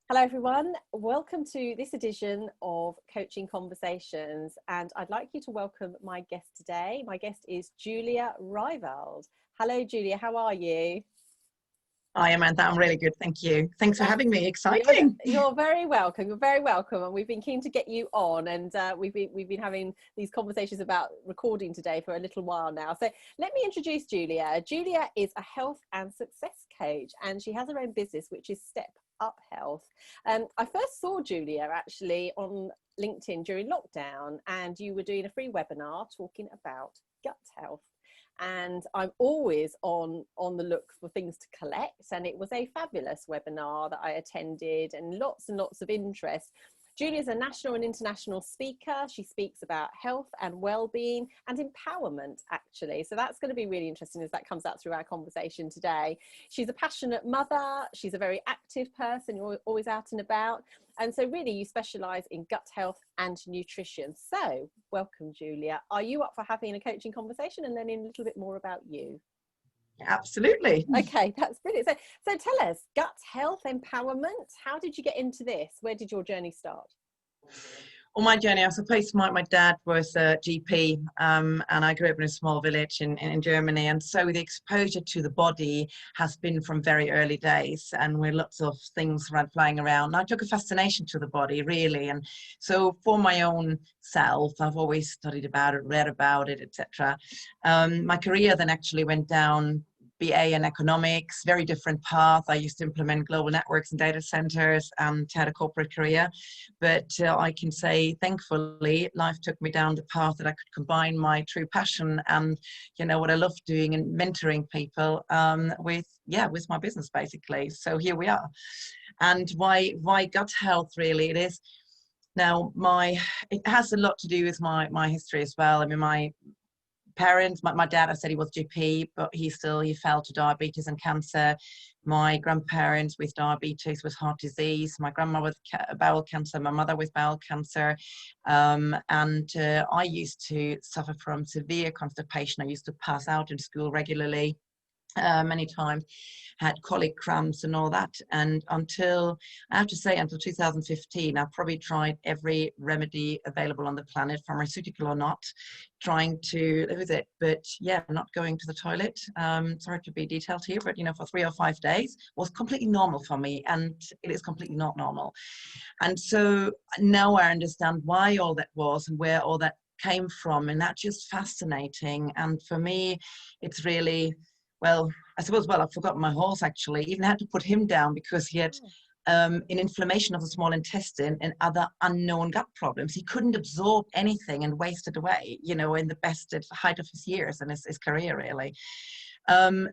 Hello everyone, welcome to this edition of Coaching Conversations, and I'd like you to welcome my guest today. My guest is Julia Riewald. Hello Julia, how are you? Hi Amantha, I'm really good, thank you. Thanks for having me, exciting. You're very welcome, and we've been keen to get you on, and we've been having these conversations about recording today for a little while now. So let me introduce Julia. Julia is a health and success coach, and she has her own business which is Stepuphealth. I first saw Julia actually on LinkedIn during lockdown, and you were doing a free webinar talking about gut health. And I'm always on the look for things to collect, and it was a fabulous webinar that I attended and lots of interest. Julia is a national and international speaker. She speaks about health and well-being and empowerment, actually. So that's going to be really interesting as that comes out through our conversation today. She's a passionate mother. She's a very active person. You're always out and about. And so really you specialise in gut health and nutrition. So welcome, Julia. Are you up for having a coaching conversation and learning a little bit more about you? Absolutely. Okay, that's brilliant. So tell us, gut health, empowerment, how did you get into this? Where did your journey start? On my journey, I suppose my dad was a GP, and I grew up in a small village in Germany, and so the exposure to the body has been from very early days, and with lots of things flying around. And I took a fascination to the body, really, and so for my own self, I've always studied about it, read about it, etc. My career then actually went down BA in economics, very different path. I used to implement global networks and data centers and had a corporate career. But I can say, thankfully, life took me down the path that I could combine my true passion and, what I love doing and mentoring people with my business, basically. So here we are. And why gut health, really? It is now it has a lot to do with my history as well. I mean, my parents, my dad, I said he was GP, but he fell to diabetes and cancer. My grandparents with diabetes, with heart disease. My grandma with bowel cancer. My mother with bowel cancer. And I used to suffer from severe constipation. I used to pass out in school regularly. Many times, had colic cramps and all that, and until 2015 I probably tried every remedy available on the planet, pharmaceutical or not, trying to live with it, but not going to the toilet. Sorry to be detailed here, but for 3 or 5 days was completely normal for me, and it is completely not normal. And so now I understand why all that was and where all that came from, and that's just fascinating. And for me it's really, I've forgotten my horse, actually. Even had to put him down because he had an inflammation of the small intestine and other unknown gut problems. He couldn't absorb anything and wasted away, in the best height of his years and his career, really.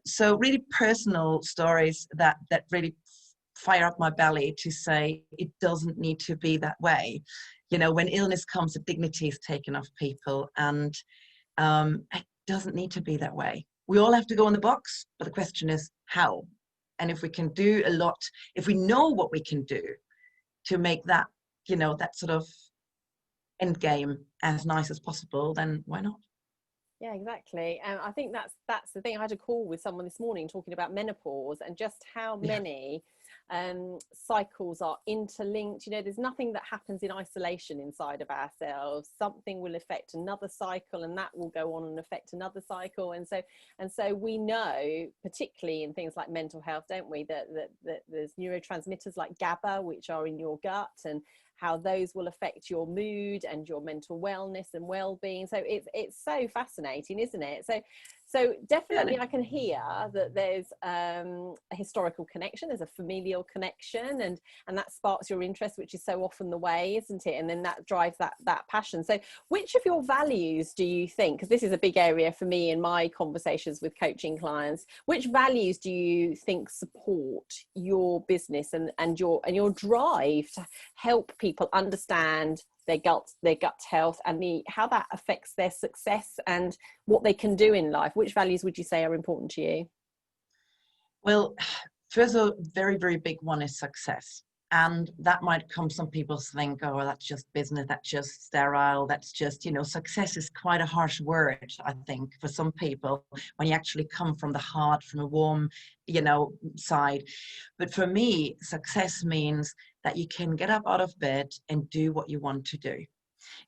So really personal stories that really fire up my belly to say it doesn't need to be that way. When illness comes, the dignity is taken off people, and it doesn't need to be that way. We all have to go in the box, but the question is how. And if we can do a lot, if we know what we can do to make that, that sort of end game as nice as possible, then why not? Yeah, exactly. And I think that's the thing. I had a call with someone this morning talking about menopause and just how many cycles are interlinked. There's nothing that happens in isolation inside of ourselves. Something will affect another cycle, and that will go on and affect another cycle. And so we know, particularly in things like mental health, don't we, that there's neurotransmitters like GABA which are in your gut, and how those will affect your mood and your mental wellness and well-being. So it's so fascinating, isn't it? So definitely I can hear that there's a historical connection, there's a familial connection, and that sparks your interest, which is so often the way, isn't it? And then that drives that passion. So which of your values do you think, because this is a big area for me in my conversations with coaching clients, which values do you think support your business and your drive to help people understand their gut health and how that affects their success and what they can do in life? Which values would you say are important to you? Well, first of all, very, very big one is success. And that might come, some people think, oh, well, that's just business, that's just sterile, that's just, success is quite a harsh word, I think, for some people, when you actually come from the heart, from a warm, side. But for me, success means that you can get up out of bed and do what you want to do.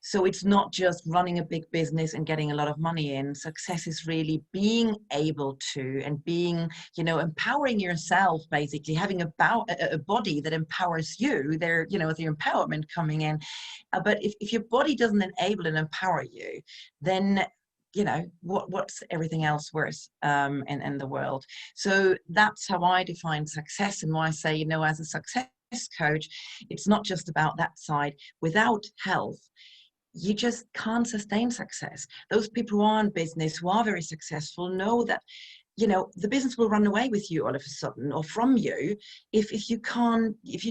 So it's not just running a big business and getting a lot of money in. Success is really being able to, and being, empowering yourself, basically having a body that empowers you there, the empowerment coming in. But if your body doesn't enable and empower you, then what's everything else worth in the world. So that's how I define success, and why I say, as a success coach, it's not just about that side. Without health, you just can't sustain success. Those people who are in business, who are very successful, know that, the business will run away with you all of a sudden, or from you, if you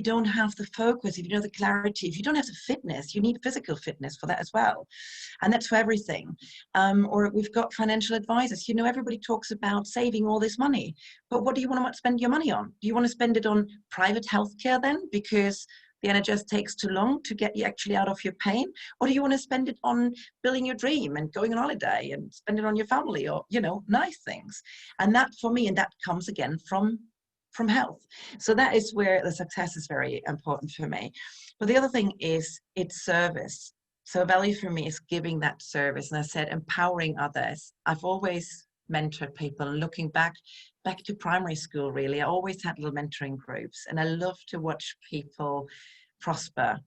don't have the focus, if you don't have the clarity, if you don't have the fitness. You need physical fitness for that as well. And that's for everything. Or we've got financial advisors. Everybody talks about saving all this money, but what do you want to spend your money on? Do you want to spend it on private healthcare then, because the NHS takes too long to get you actually out of your pain? Or do you want to spend it on building your dream and going on holiday and spend it on your family, or, nice things? And that, for me, and that comes again from health. So that is where the success is very important for me. But the other thing is, it's service. So value for me is giving that service. And I said, empowering others. I've always mentored people, and looking back to primary school, really, I always had little mentoring groups, and I love to watch people prosper.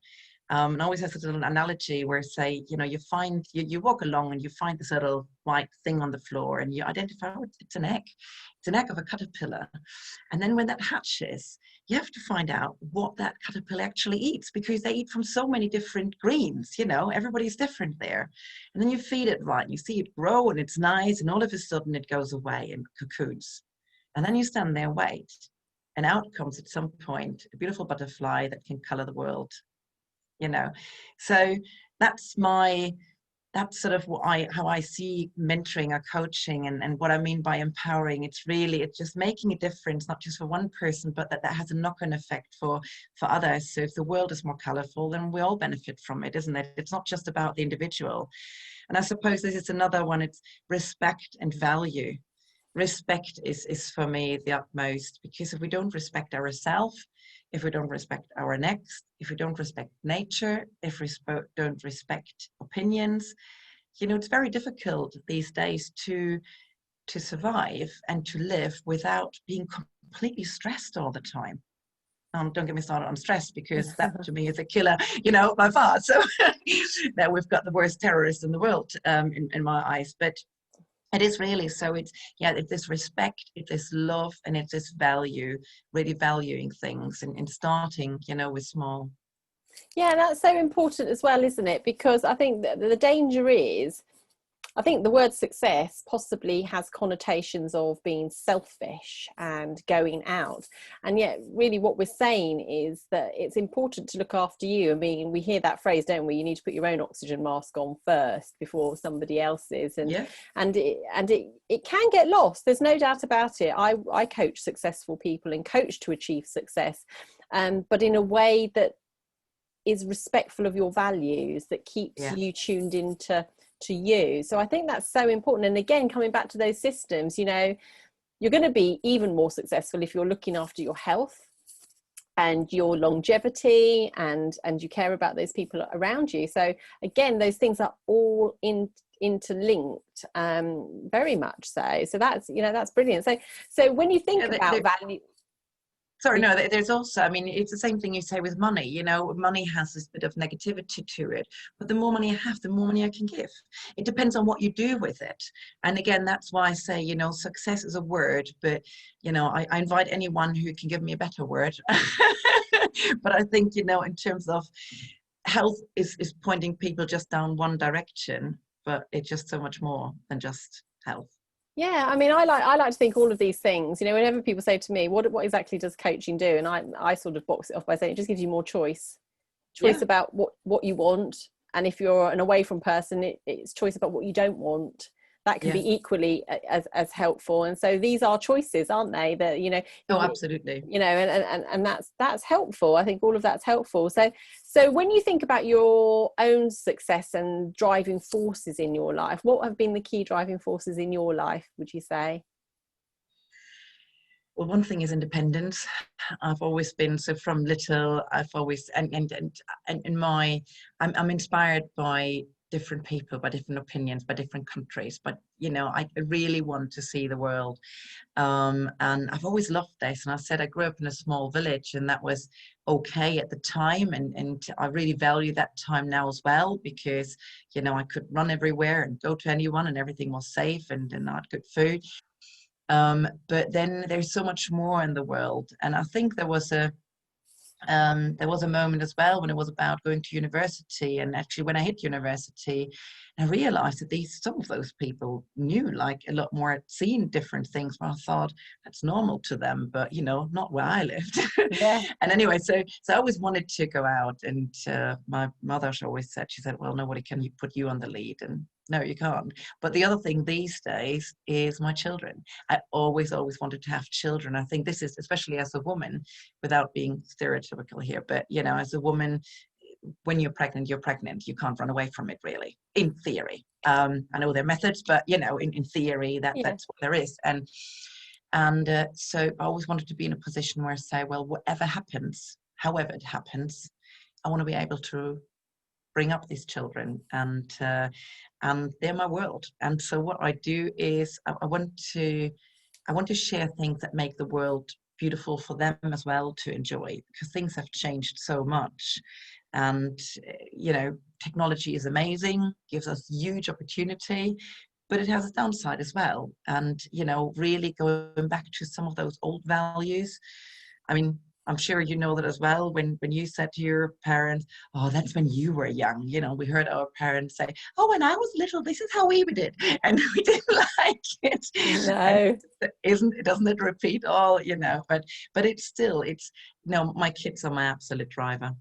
And I always have this little analogy where, say, you walk along and you find this little white thing on the floor, and you identify, oh, it's an egg. It's an egg of a caterpillar. And then when that hatches, you have to find out what that caterpillar actually eats, because they eat from so many different greens. Everybody's different there. And then you feed it right, and you see it grow, and it's nice, and all of a sudden it goes away and cocoons. And then you stand there and wait, and out comes at some point a beautiful butterfly that can color the world. So that's sort of how I see mentoring or coaching, and what I mean by empowering. It's just making a difference, not just for one person, but that has a knock-on effect for others. So if the world is more colorful, then we all benefit from it, isn't it? It's not just about the individual. And I suppose this is another one. It's respect and value. Respect is for me the utmost, because if we don't respect ourselves, if we don't respect our next, if we don't respect nature, if we don't respect opinions, it's very difficult these days to survive and to live without being completely stressed all the time. Don't get me started on stress, because that to me is a killer, by far. So now we've got the worst terrorists in the world, in my eyes. But it is really, so it's this respect, it's this love, and it's this value, really valuing things, and starting, with small. Yeah, that's so important as well, isn't it? Because I think that the danger is, I think the word success possibly has connotations of being selfish and going out. And yet really what we're saying is that it's important to look after you. I mean, we hear that phrase, don't we? You need to put your own oxygen mask on first before somebody else's. And it can get lost. There's no doubt about it. I coach successful people and coach to achieve success, but in a way that is respectful of your values, that keeps you tuned into you. So I think that's so important. And again, coming back to those systems, you're going to be even more successful if you're looking after your health and your longevity, and you care about those people around you. So again, those things are all interlinked, very much so. So that's brilliant. So when you think about value. Sorry, no, there's also, I mean, it's the same thing you say with money. Money has this bit of negativity to it, but the more money I have, the more money I can give. It depends on what you do with it. And again, that's why I say, success is a word, but, I invite anyone who can give me a better word. But I think, in terms of health is pointing people just down one direction, but it's just so much more than just health. Yeah, I mean, I like to think all of these things, whenever people say to me, what exactly does coaching do? And I sort of box it off by saying it just gives you more choice about what you want. And if you're an away from person, it's choice about what you don't want. that can be equally as helpful. And so these are choices, aren't they, that, you know, oh, absolutely, you know, and that's helpful. I think all of that's helpful. So when you think about your own success and driving forces in your life, what have been the key driving forces in your life, would you say? Well, one thing is independence. I've always been, so from little, I've always, and in my, I'm inspired by different people, by different opinions, by different countries. But, you know, I really want to see the world. And I've always loved this. And I said, I grew up in a small village, and that was okay at the time. And I really value that time now as well, because, you know, I could run everywhere and go to anyone, and everything was safe, and I had good food. But then there's so much more in the world. And I think there was a moment as well when it was about going to university. And actually, when I hit university, I realized that some of those people knew like a lot more, had seen different things. But I thought that's normal to them, but, you know, not where I lived. Yeah. And anyway, so I always wanted to go out. And my mother always said, she said, well, nobody can put you on the lead. And no, you can't. But the other thing these days is my children. I always wanted to have children. I think this is, especially as a woman, without being stereotypical here, but, you know, as a woman, when you're pregnant, you're pregnant. You can't run away from it, really, in theory. I know there are methods, but, you know, in theory, that's what there is. And so I always wanted to be in a position where I say, well, whatever happens, however it happens, I want to be able to bring up these children, and they're my world. And so what I do is I want to share things that make the world beautiful for them as well to enjoy, because things have changed so much. And, you know, technology is amazing, gives us huge opportunity, but it has a downside as well. And, you know, really going back to some of those old values. I mean, I'm sure you know that as well, when you said to your parents, oh, that's when you were young. You know, we heard our parents say, oh, when I was little, this is how we did it. And we didn't like it. No. Doesn't it repeat all, you know, but it's no, my kids are my absolute driver.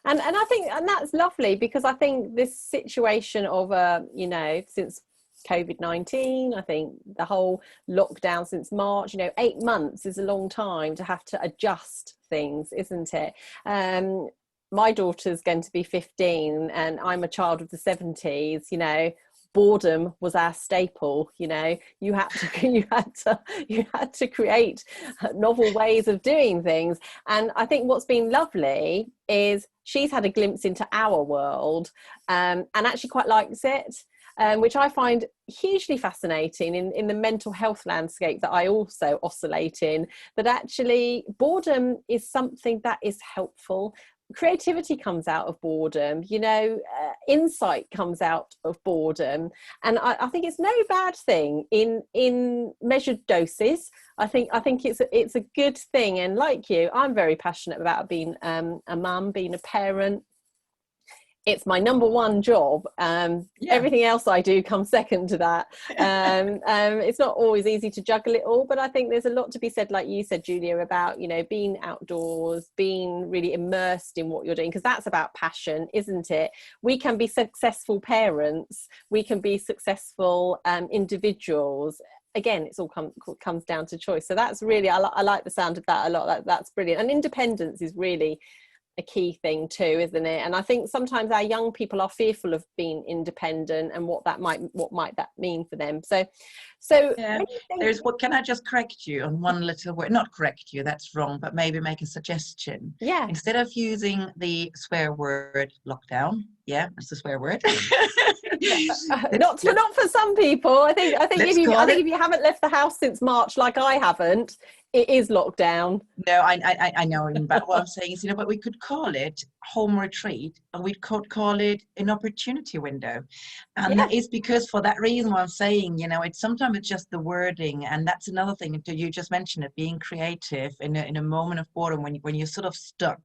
And I think, and that's lovely, because I think this situation of, you know, since COVID-19, I think the whole lockdown since March, you know, 8 months is a long time to have to adjust things, isn't it? My daughter's going to be 15, and I'm a child of the 70s. You know, boredom was our staple. You know, you had to create novel ways of doing things. And I think what's been lovely is she's had a glimpse into our world, and actually quite likes it. Which I find hugely fascinating in the mental health landscape that I also oscillate in, that actually boredom is something that is helpful. Creativity comes out of boredom, you know, insight comes out of boredom. And I think it's no bad thing in measured doses. I think it's a good thing. And like you, I'm very passionate about being a mum, being a parent. It's my number one job. Everything else I do comes second to that. It's not always easy to juggle it all, but I think there's a lot to be said, like you said, Julia, about, you know, being outdoors, being really immersed in what you're doing, because that's about passion, isn't it? We can be successful parents, we can be successful individuals. Again, it's all comes down to choice. So that's really, I like the sound of that a lot. That's brilliant. And independence is really a key thing too, isn't it? And I think sometimes our young people are fearful of being independent, and what might that mean for them. So yeah, can I just correct you on one little word? Not correct you, that's wrong, but maybe make a suggestion. Yeah. Instead of using the swear word lockdown, it's a swear word. Not for some people. I think if you haven't left the house since March, like I haven't, it is lockdown. No, I know, but what I'm saying is, you know, but we could call it home retreat, or we could call it an opportunity window. And that is because, for that reason, what I'm saying, you know, sometimes it's just the wording. And that's another thing, you just mentioned it, being creative in a moment of boredom, when you're sort of stuck,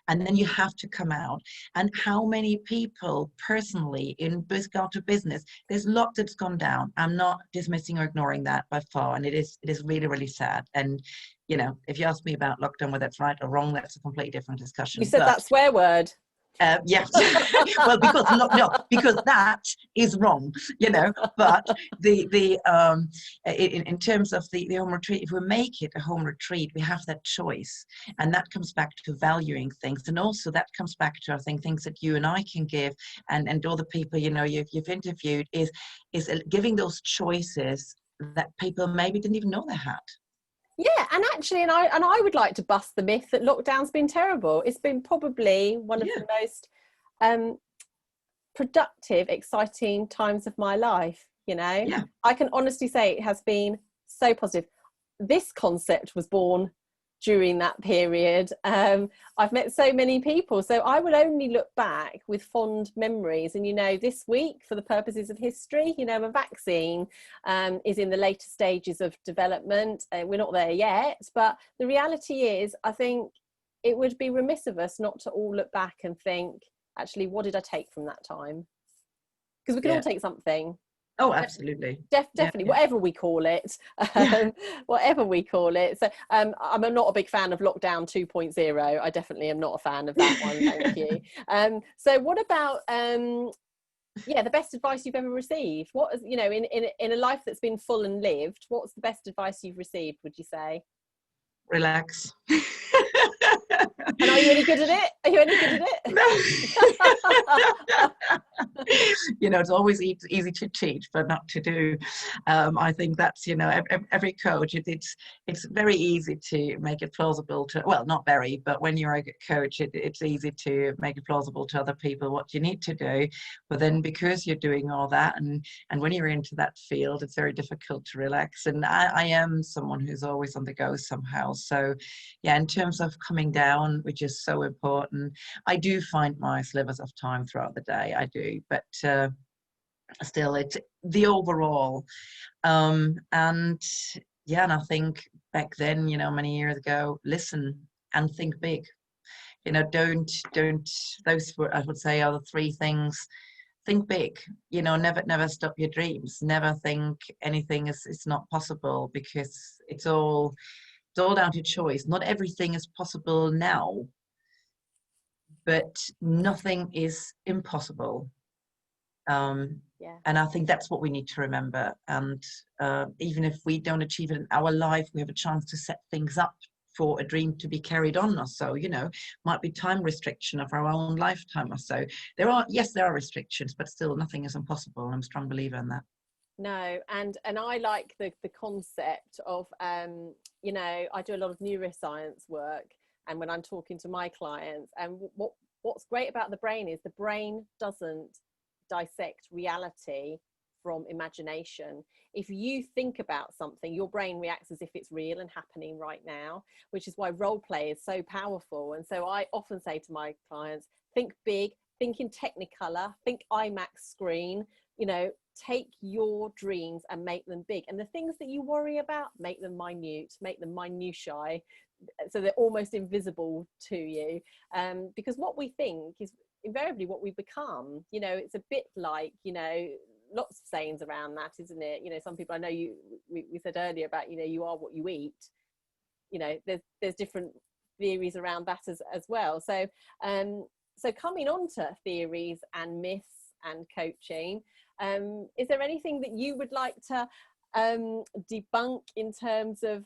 and then you have to come out. And how many people personally in regard to business, there's a lot that's gone down. I'm not dismissing or ignoring that by far. And it is really, really sad. And, you know, if you ask me about lockdown, whether that's right or wrong, that's a completely different discussion. You said that swear word. Yeah, well, because that is wrong, you know. But in terms of the home retreat, if we make it a home retreat, we have that choice, and that comes back to valuing things, and also that comes back to, I think, things that you and I can give, and all the people, you know, you've interviewed, is giving those choices that people maybe didn't even know they had. Yeah, and actually, and I would like to bust the myth that lockdown's been terrible. It's been probably one of the most productive, exciting times of my life, you know. Yeah. I can honestly say it has been so positive. This concept was born during that period. I've met so many people, so I will only look back with fond memories. And, you know, this week, for the purposes of history, you know, a vaccine is in the later stages of development. We're not there yet, but the reality is, I think it would be remiss of us not to all look back and think, actually, what did I take from that time? Because we can all take something. Oh, absolutely. Definitely, whatever we call it, whatever we call it. So I'm not a big fan of lockdown 2.0. I definitely am not a fan of that one. Thank you. So what about, the best advice you've ever received? What is, you know, in a life that's been full and lived, what's the best advice you've received, would you say? Relax. And are you any good at it? Are you any good at it? You know, it's always easy to teach, but not to do. I think that's, you know, every coach, it's very easy to make it plausible to, well, not very, but when you're a good coach, it's easy to make it plausible to other people what you need to do. But then because you're doing all that, and when you're into that field, it's very difficult to relax. And I am someone who's always on the go somehow. So yeah, in terms of coming down, which is so important, I do find my slivers of time throughout the day. I do, but still, it's the overall. And yeah, and I think back then, you know, many years ago, listen and think big. You know, don't. Those were, I would say, are the three things. Think big. You know, never stop your dreams. Never think anything is not possible, because it's all down to choice. Not everything is possible now, but nothing is impossible. And I think that's what we need to remember. And even if we don't achieve it in our life, we have a chance to set things up for a dream to be carried on or so. You know, might be time restriction of our own lifetime or so. There are restrictions, but still nothing is impossible. I'm a strong believer in that. No, and I like the concept of, you know, I do a lot of neuroscience work, and when I'm talking to my clients, and what's great about the brain is the brain doesn't dissect reality from imagination. If you think about something, your brain reacts as if it's real and happening right now, which is why role play is so powerful. And so I often say to my clients, think big, think in Technicolor, think IMAX screen, you know, take your dreams and make them big. And the things that you worry about, make them minute, make them minutiae, so they're almost invisible to you. Because what we think is invariably what we become. You know, it's a bit like, you know, lots of sayings around that, isn't it? You know, some people, I know we said earlier about, you know, you are what you eat. You know, there's different theories around that as well. So so coming on to theories and myths and coaching, is there anything that you would like to debunk in terms of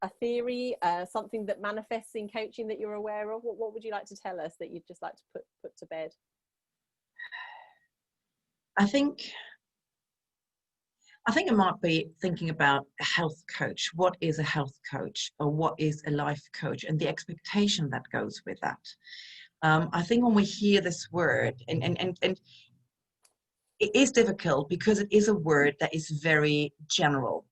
a theory, something that manifests in coaching that you're aware of? What would you like to tell us that you'd just like to put to bed? I think I might be thinking about a health coach. What is a health coach, or what is a life coach, and the expectation that goes with that. I think when we hear this word, and it is difficult because it is a word that is very general.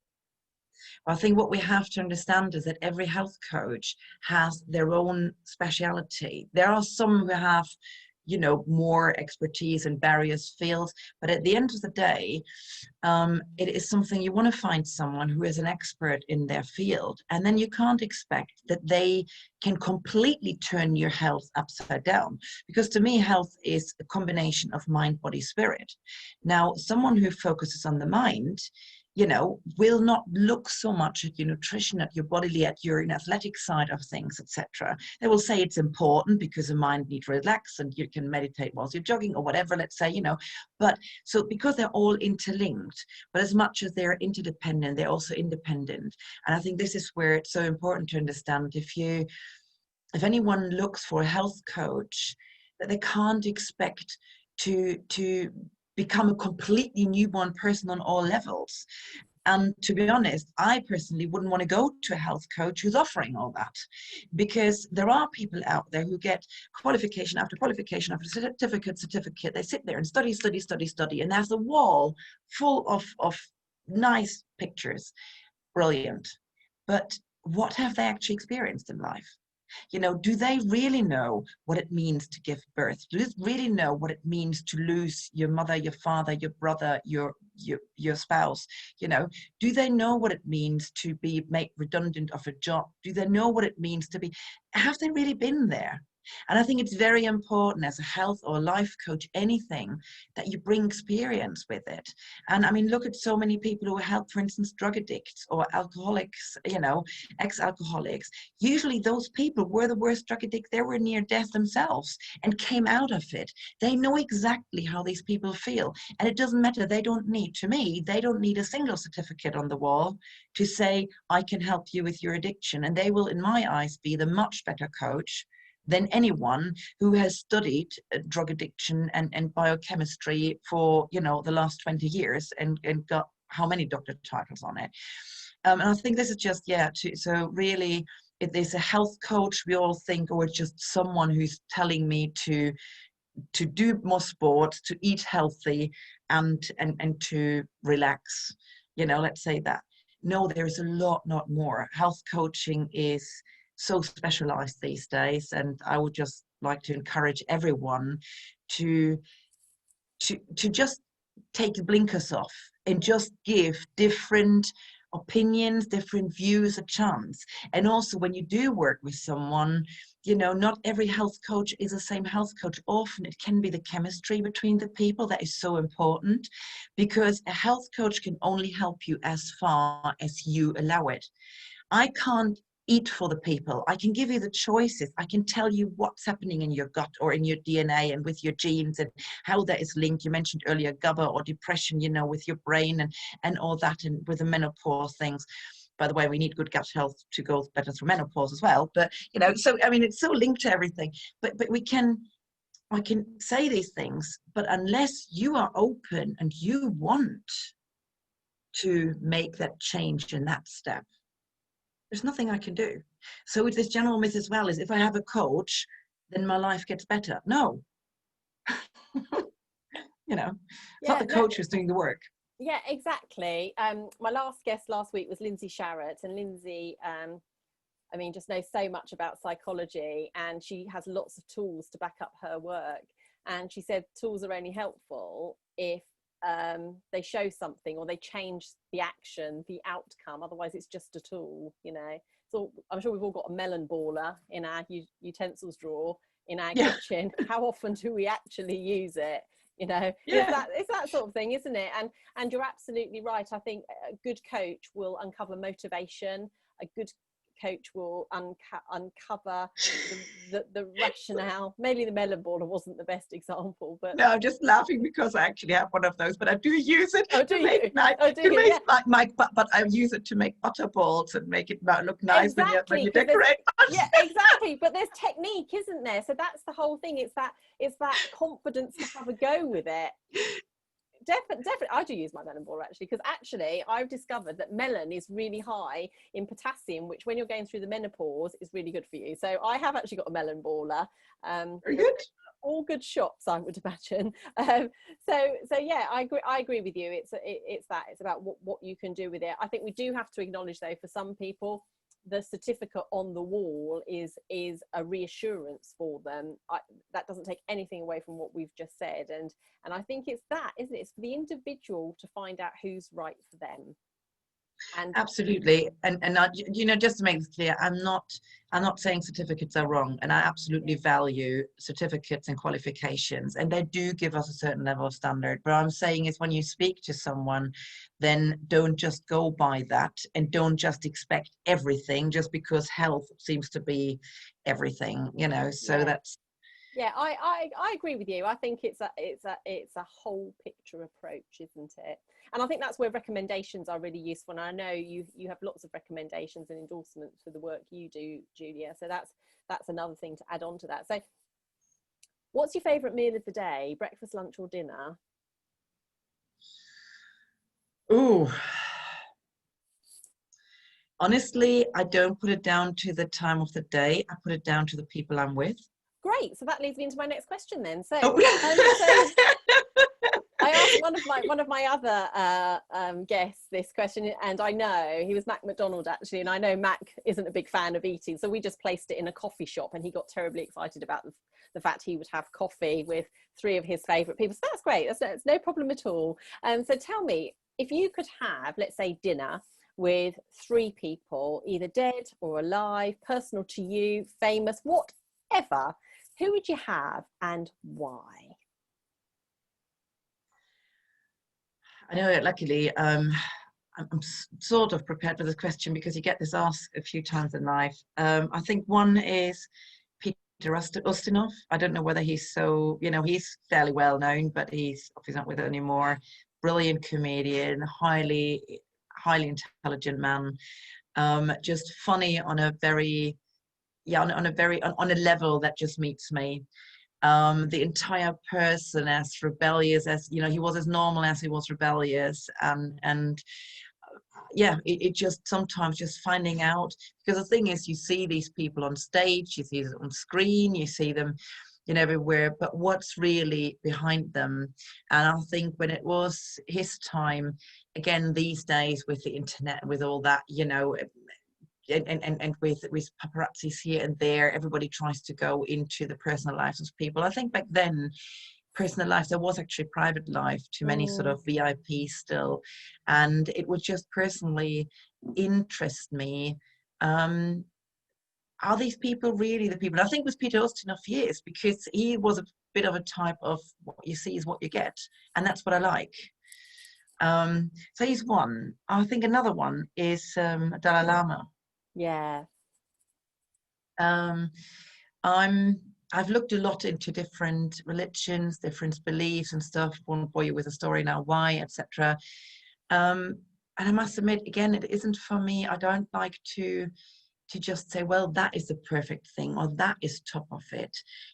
I think what we have to understand is that every health coach has their own speciality. There are some who have, you know, more expertise in various fields, but at the end of the day, it is something you want to find someone who is an expert in their field, and then you can't expect that they can completely turn your health upside down, because to me, health is a combination of mind, body, spirit. Now, someone who focuses on the mind you know, will not look so much at your nutrition, at your bodily, at your athletic side of things, etc. They will say it's important because the mind needs to relax and you can meditate whilst you're jogging or whatever, let's say, you know. But so because they're all interlinked, but as much as they're interdependent, they're also independent. And I think this is where it's so important to understand, if anyone looks for a health coach, that they can't expect to become a completely newborn person on all levels. And to be honest, I personally wouldn't want to go to a health coach who's offering all that, because there are people out there who get qualification after qualification after certificate. They sit there and study, and there's a wall full of nice pictures. Brilliant. But what have they actually experienced in life? You know, do they really know what it means to give birth? Do they really know what it means to lose your mother, your father, your brother, your spouse? You know, do they know what it means to be made redundant of a job? Do they know what it means to be, have they really been there? And I think it's very important as a health or life coach, anything, that you bring experience with it. And I mean, look at so many people who help, for instance, drug addicts or alcoholics, you know, ex-alcoholics. Usually those people were the worst drug addicts. They were near death themselves and came out of it. They know exactly how these people feel. And it doesn't matter. They don't need, to me, they don't need a single certificate on the wall to say, I can help you with your addiction. And they will, in my eyes, be the much better coach than anyone who has studied drug addiction and biochemistry for, you know, the last 20 years and got how many doctor titles on it. And I think this is just, yeah, so really, if there's a health coach, we all think, oh, it's just someone who's telling me to do more sport, to eat healthy, and to relax, you know, let's say that. No, there's a lot more. Health coaching is so specialized these days, and I would just like to encourage everyone to just take the blinkers off and just give different opinions, different views a chance. And also, when you do work with someone, you know, not every health coach is the same health coach. Often it can be the chemistry between the people that is so important, because a health coach can only help you as far as you allow it. I can't eat for the people. I can give you the choices. I can tell you what's happening in your gut or in your DNA and with your genes and how that is linked. You mentioned earlier GABA or depression, you know, with your brain and all that, and with the menopause things. By the way, we need good gut health to go better through menopause as well. But, you know, so, I mean, it's so linked to everything. But I can say these things, but unless you are open and you want to make that change in that step, there's nothing I can do. So with this general myth as well is, if I have a coach, then my life gets better. No. You know, it's not the coach who's doing the work. Yeah, exactly. My last guest last week was Lindsay Sharratt, and Lindsay, I mean, just knows so much about psychology, and she has lots of tools to back up her work. And she said tools are only helpful if they show something or they change the action, the outcome. Otherwise it's just a tool, you know. So I'm sure we've all got a melon baller in our utensils drawer in our kitchen. How often do we actually use it? You know, it's that sort of thing, isn't it? And you're absolutely right. I think a good coach will uncover motivation. A good coach will uncover the rationale. Maybe the melon baller wasn't the best example, but no, I'm just laughing because I actually have one of those, but I do use it but I use it to make butter balls and make it look nice when you decorate. Yeah, exactly. But there's technique, isn't there? So that's the whole thing. It's that confidence to have a go with it. Definitely, I do use my melon baller actually, because actually I've discovered that melon is really high in potassium, which when you're going through the menopause is really good for you. So I have actually got a melon baller. Very good. All good shops, I would imagine. So yeah, I agree with you. It's about what you can do with it. I think we do have to acknowledge though, for some people, the certificate on the wall is a reassurance for them. That doesn't take anything away from what we've just said, and I think it's that, isn't it? It's for the individual to find out who's right for them. And Absolutely. And I, you know, just to make this clear, I'm not saying certificates are wrong, and I absolutely value certificates and qualifications, and they do give us a certain level of standard. But I'm saying is when you speak to someone, then don't just go by that, and don't just expect everything just because health seems to be everything, you know. So yeah. that's Yeah, I agree with you. I think it's a whole picture approach, isn't it? And I think that's where recommendations are really useful. And I know you have lots of recommendations and endorsements for the work you do, Julia. So that's another thing to add on to that. So what's your favourite meal of the day? Breakfast, lunch or dinner? ooh. Honestly, I don't put it down to the time of the day. I put it down to the people I'm with. Great. So that leads me into my next question then. So Oh. I asked one of my other guests this question, and I know he was Mac McDonald actually, and I know Mac isn't a big fan of eating, so we just placed it in a coffee shop, and he got terribly excited about the fact he would have coffee with 3 of his favourite people. So that's great. That's no problem at all. So tell me, if you could have, let's say, dinner with 3 people, either dead or alive, personal to you, famous, whatever, who would you have and why? I know, luckily, I'm sort of prepared for this question because you get this asked a few times in life. I think one is Peter Ustinov. I don't know whether he's so, you know, he's fairly well known, but he's obviously not with it anymore. Brilliant comedian, highly intelligent man. Just funny on a very, yeah, on a level that just meets me. The entire person as rebellious as, you know, he was as normal as he was rebellious, and yeah, it just sometimes just finding out, because the thing is, you see these people on stage, you see them on screen, you see them, you know, everywhere, but what's really behind them? And I think when it was his time, again, these days with the internet, with all that, you know, and with paparazzis here and there, everybody tries to go into the personal lives of people. I think back then, personal life, there was actually private life to many sort of VIPs still, and it would just personally interest me. Are these people really the people? And I think with Peter Ustinov, he is, because he was a bit of a type of what you see is what you get, and that's what I like. So he's one. I think another one is Dalai Lama. Yeah. Um, I've looked a lot into different religions, different beliefs and stuff. Won't bore you with a story now, why, etc. And I must admit, again, it isn't for me. I don't like to just say, well, that is the perfect thing, or that is top of it.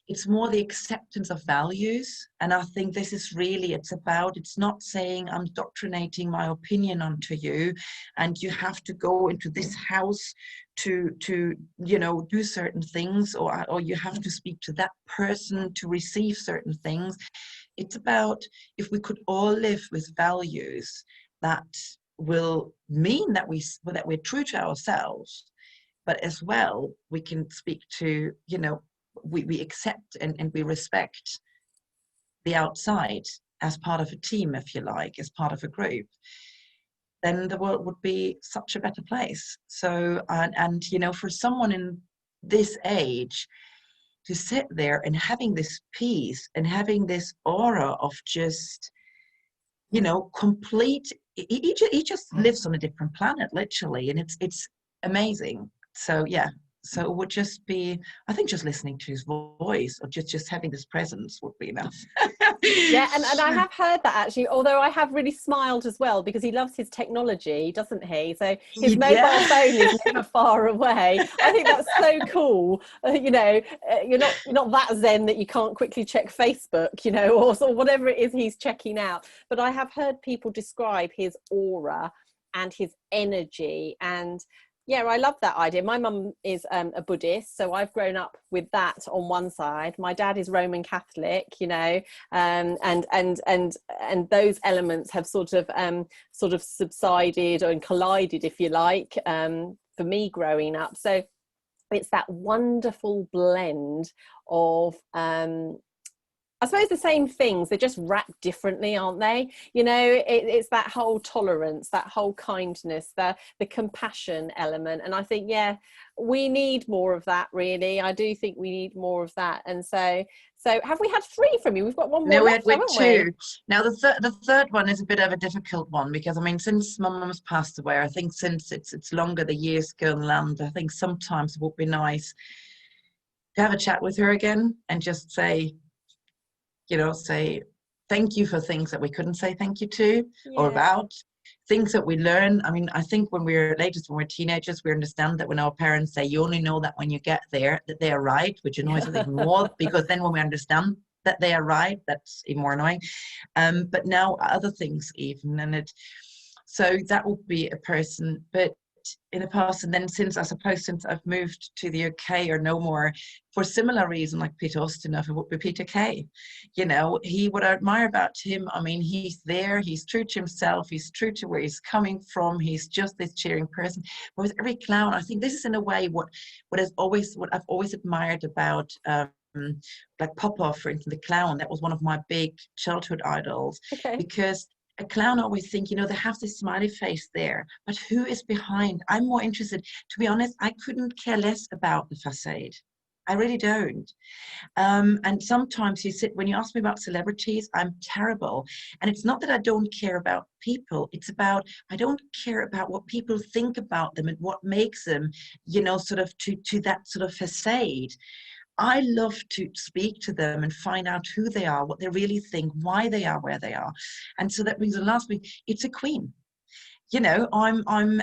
It's more the acceptance of values. And I think this is really, it's not saying I'm doctrinating my opinion onto you and you have to go into this house to you know, do certain things, or you have to speak to that person to receive certain things. It's about, if we could all live with values that will mean that we're true to ourselves, but as well we can speak to, you know, we accept and we respect the outside as part of a team, if you like, as part of a group, then the world would be such a better place. So and you know, for someone in this age to sit there and having this peace and having this aura of just, you know, complete, he just lives on a different planet literally, and it's amazing. So yeah, so it would just be, I think, just listening to his voice, or just having this presence would be enough. Yeah, and I have heard that actually, although I have really smiled as well, because he loves his technology, doesn't he? So his mobile phone is never far away. I think that's so cool. You know, you're not that zen that you can't quickly check Facebook, you know, or whatever it is he's checking out. But I have heard people describe his aura and his energy, and yeah, I love that idea. My mum is a Buddhist, so I've grown up with that on one side. My dad is Roman Catholic, you know, and those elements have sort of subsided and collided, if you like, for me growing up. So it's that wonderful blend of I suppose the same things, they're just wrapped differently, aren't they? You know, it's that whole tolerance, that whole kindness, the compassion element. And I think, yeah, we need more of that, really. I do think we need more of that. And so have we had 3 from you? We've got one more No, left, we had haven't 2. we? Now the third one is a bit of a difficult one, because I mean, since my mum's passed away, I think since it's longer the years go on land, I think sometimes it would be nice to have a chat with her again and just say, say thank you for things that we couldn't say thank you to, or Yeah. about things that we learn. I mean, I think when we're teenagers, we understand that when our parents say you only know that when you get there that they are right, which annoys us even more, because then when we understand that they are right, that's even more annoying. But now other things even, so that would be a person. But in the past, and then since I've moved to the UK, or no more, for similar reason, like Peter Ustinov, it would be Peter Kay. What I admire about him, I mean, he's there, he's true to himself, he's true to where he's coming from, he's just this cheering person. But with every clown, I think this is in a way what I've always admired about like Popov, for instance, the clown. That was one of my big childhood idols. Okay. Because a clown, always think, they have this smiley face there, but who is behind? I'm more interested, to be honest, I couldn't care less about the facade. I really don't. And sometimes when you ask me about celebrities, I'm terrible. And it's not that I don't care about people, it's about, I don't care about what people think about them and what makes them, sort of to that sort of facade. I love to speak to them and find out who they are, what they really think, why they are where they are. And so that brings the last week, it's a queen. I'm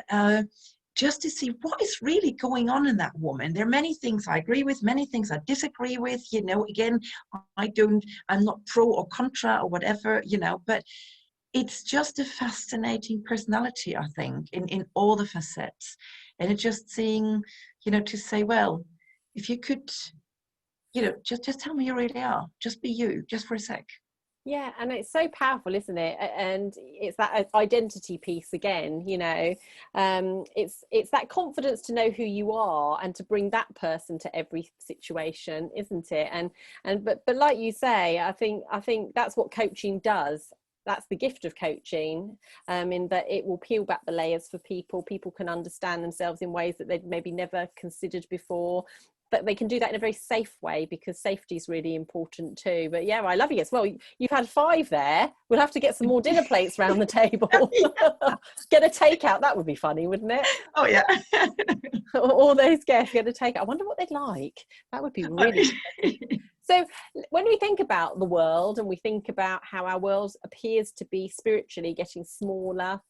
just to see what is really going on in that woman. There are many things I agree with, many things I disagree with. Again, I'm not pro or contra or whatever, but it's just a fascinating personality, I think, in all the facets. And it's just seeing, to say, well, if you could, just tell me you really are. Just be you, just for a sec. Yeah, and it's so powerful, isn't it? And it's that identity piece again, it's that confidence to know who you are and to bring that person to every situation, isn't it? But like you say, I think that's what coaching does. That's the gift of coaching, in that it will peel back the layers for people. People can understand themselves in ways that they'd maybe never considered before. But they can do that in a very safe way, because safety is really important too. But yeah, I love you as well. You've had 5 there. We'll have to get some more dinner plates around the table. Get a takeout. That would be funny, wouldn't it? Oh yeah. All those guests get a takeout. I wonder what they'd like. That would be really So when we think about the world and we think about how our world appears to be spiritually getting smaller,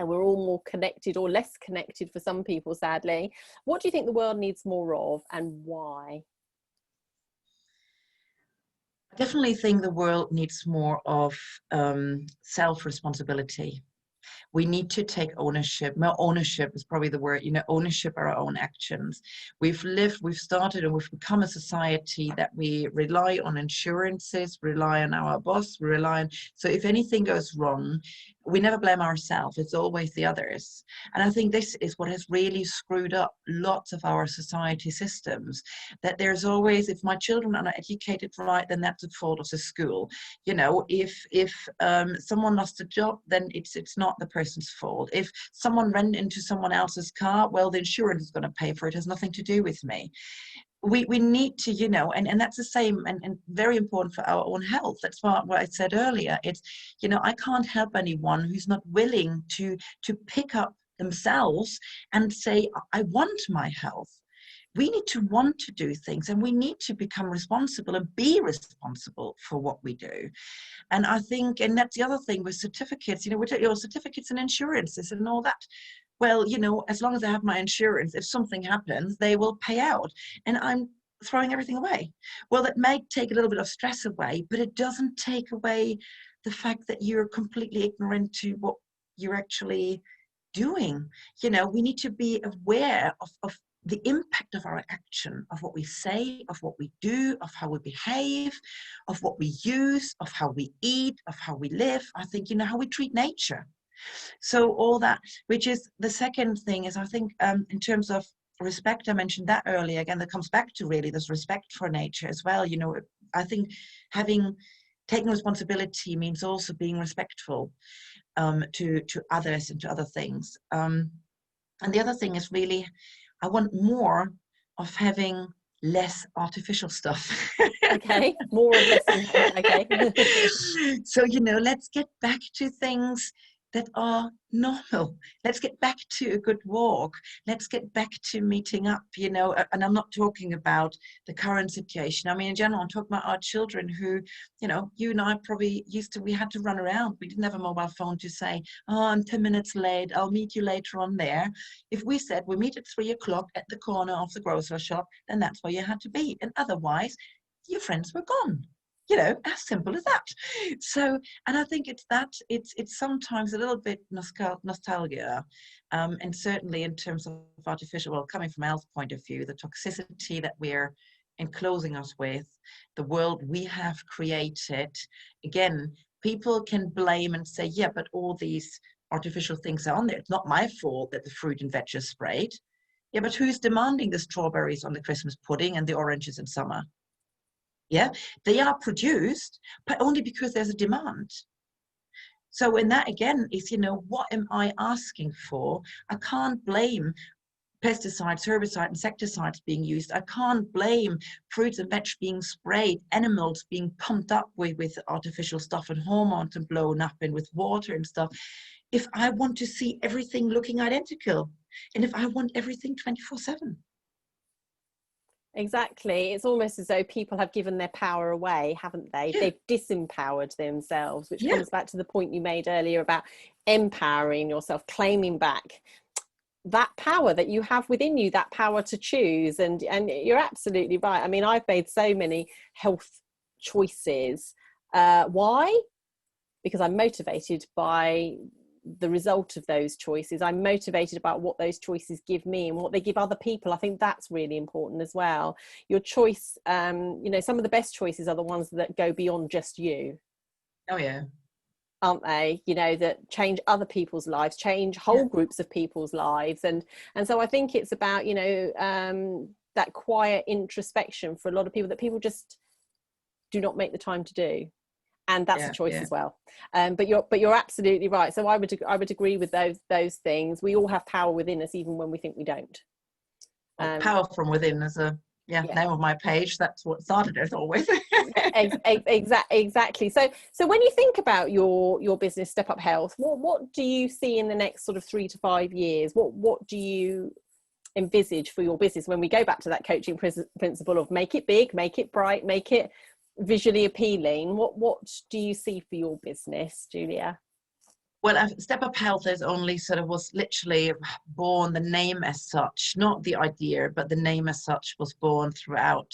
and we're all more connected or less connected for some people, sadly, what do you think the world needs more of, and why? I definitely think the world needs more of self-responsibility. We need to take ownership. Well, ownership is probably the word, ownership of our own actions. We've started, and we've become a society that we rely on insurances, rely on our boss, so if anything goes wrong, we never blame ourselves. It's always the others. And I think this is what has really screwed up lots of our society systems, that there's always, if my children are not educated right, then that's the fault of the school. If someone lost a job, then it's not the person's fault. If someone ran into someone else's car, well, the insurance is going to pay for it. It has nothing to do with me. We need to, and that's the same and very important for our own health. That's what I said earlier. It's, I can't help anyone who's not willing to pick up themselves and say, I want my health. We need to want to do things, and we need to become responsible and be responsible for what we do. And I think, and that's the other thing with certificates, we take your certificates and insurances and all that. Well, as long as I have my insurance, if something happens, they will pay out. And I'm throwing everything away. Well, that may take a little bit of stress away, but it doesn't take away the fact that you're completely ignorant to what you're actually doing. We need to be aware of the impact of our action, of what we say, of what we do, of how we behave, of what we use, of how we eat, of how we live. I think, how we treat nature. So all that, which is the second thing, is I think in terms of respect, I mentioned that earlier, again, that comes back to really this respect for nature as well. I think taking responsibility means also being respectful to others and to other things. And the other thing is really, I want more of having less artificial stuff. Okay, more of less than okay. So, let's get back to things that are normal. Let's get back to a good walk. Let's get back to meeting up, and I'm not talking about the current situation. I mean, in general, I'm talking about our children who, you and I probably we had to run around. We didn't have a mobile phone to say, oh, I'm 10 minutes late, I'll meet you later on there. If we said we meet at 3 o'clock at the corner of the grocery shop, then that's where you had to be. And otherwise, your friends were gone. As simple as that. So, and I think it's sometimes a little bit nostalgia, and certainly in terms of artificial, well, coming from Al's point of view, the toxicity that we're enclosing us with, the world we have created. Again, people can blame and say, yeah, but all these artificial things are on there. It's not my fault that the fruit and veg is sprayed. Yeah, but who's demanding the strawberries on the Christmas pudding and the oranges in summer? Yeah, they are produced, but only because there's a demand. So when that again is, what am I asking for? I can't blame pesticides, herbicides, insecticides being used. I can't blame fruits and veg being sprayed, animals being pumped up with artificial stuff and hormones and blown up and with water and stuff. If I want to see everything looking identical, and if I want everything 24/7. Exactly. It's almost as though people have given their power away, haven't they? Yeah. They've disempowered themselves, which Yeah. comes back to the point you made earlier about empowering yourself, claiming back that power that you have within you, that power to choose. And you're absolutely right. I mean, I've made so many health choices. Why? Because I'm motivated by the result of those choices. I'm motivated about what those choices give me and what they give other people. I think that's really important as well. Your choice, some of the best choices are the ones that go beyond just you. Oh yeah. Aren't they? That change other people's lives, change whole groups of people's lives. And so I think it's about, that quiet introspection for a lot of people that people just do not make the time to do. And that's a choice as well. But you're absolutely right. So I would agree with those things. We all have power within us, even when we think we don't. Power from within is a name of my page. That's what started it always. Exactly. So when you think about your business, Stepuphealth, what do you see in the next sort of 3 to 5 years? What do you envisage for your business when we go back to that coaching principle of make it big, make it bright, make it visually appealing? What do you see for your business, Julia? Well, Stepuphealth was literally born, the name as such, not the idea, but the name as such was born throughout,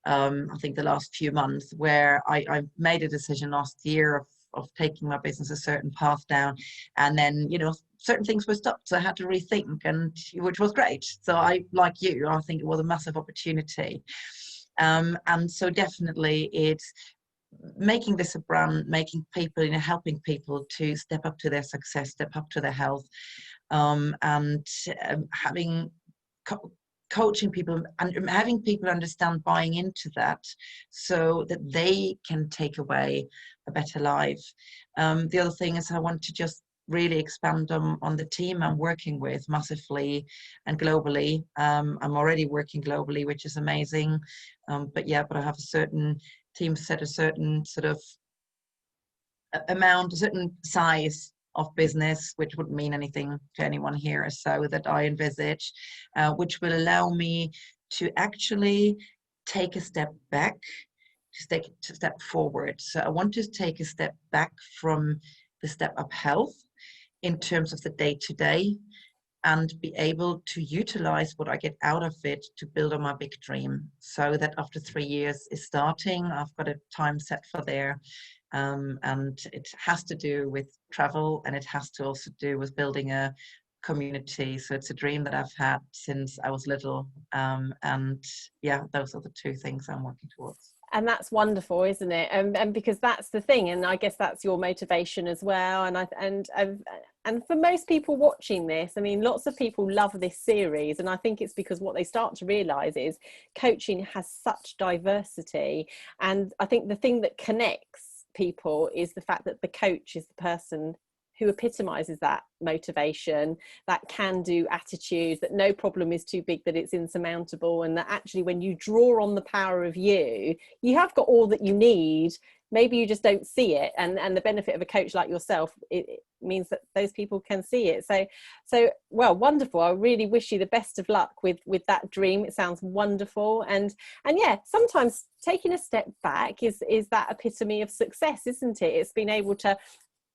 I think, the last few months, where I made a decision last year of taking my business a certain path down, and then, certain things were stopped, so I had to rethink, and which was great. So I think it was a massive opportunity. And so definitely it's making this a brand, making people, helping people to step up to their success, step up to their health, and having coaching people and having people understand, buying into that, so that they can take away a better life. The other thing is I want to just really expand on the team I'm working with massively and globally. I'm already working globally, which is amazing. But I have a certain team set, a certain sort of amount, a certain size of business, which wouldn't mean anything to anyone here, so that I envisage, which will allow me to actually take a step back, to take a step forward. So I want to take a step back from the Stepuphealth in terms of the day-to-day, and be able to utilize what I get out of it to build on my big dream. So that after 3 years is starting, I've got a time set for there. And it has to do with travel, and it has to also do with building a community. So it's a dream that I've had since I was little. And those are the two things I'm working towards. And that's wonderful, isn't it? And because that's the thing, and I guess that's your motivation as well. And for most people watching this, I mean, lots of people love this series, and I think it's because what they start to realize is coaching has such diversity. And I think the thing that connects people is the fact that the coach is the person who epitomizes that motivation, that can-do attitude, that no problem is too big that it's insurmountable, and that actually when you draw on the power of you, you have got all that you need. Maybe you just don't see it, and the benefit of a coach like yourself, it means that those people can see it. So well, wonderful. I really wish you the best of luck with that dream. It sounds wonderful, and yeah, sometimes taking a step back is that epitome of success, isn't it? It's being able to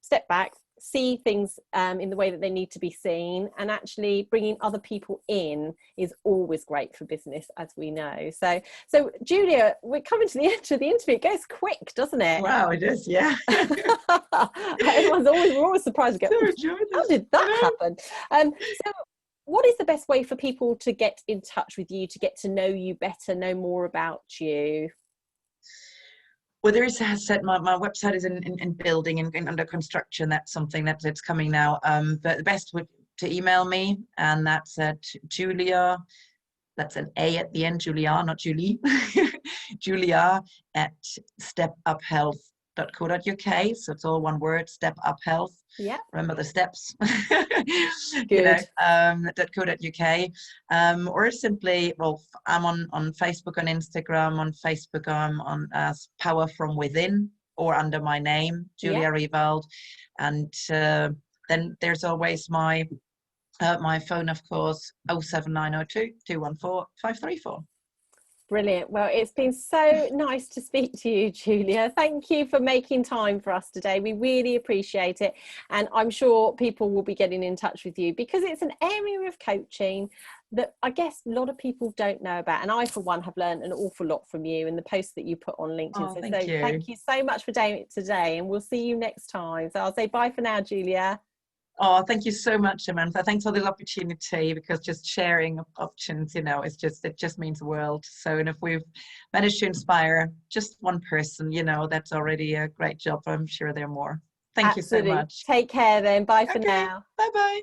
step back, see things in the way that they need to be seen, and actually bringing other people in is always great for business, as we know. So Julia, we're coming to the end of the interview. It goes quick, doesn't it? Wow, it is, yeah. We're always surprised to go, how did that happen? So what is the best way for people to get in touch with you, to get to know you better, know more about you? Well, there is, as I said, my website is in building and under construction. That's something that's coming now. But the best would to email me, and that's at Julia, that's an A at the end, Julia, not Julie, Julia at stepuphealth.co.uk. So it's all one word, Step Up Health. Yeah. Remember the steps. Good. .co.uk. Or simply, well, I'm on Facebook and Instagram. On Facebook, I'm on as Power From Within, or under my name, Julia Riewald. And then there's always my phone, of course, 07902 214 534. Brilliant. Well, it's been so nice to speak to you, Julia. Thank you for making time for us today. We really appreciate it. And I'm sure people will be getting in touch with you because it's an area of coaching that I guess a lot of people don't know about. And I, for one, have learned an awful lot from you and the posts that you put on LinkedIn. Oh, thank you. Thank you so much for doing it today. And we'll see you next time. So I'll say bye for now, Julia. Oh, thank you so much, Amantha. Thanks for the opportunity, because just sharing options, it just means the world. So, and if we've managed to inspire just one person, that's already a great job. I'm sure there are more. Thank you so much. Take care then. Bye for now. Bye-bye.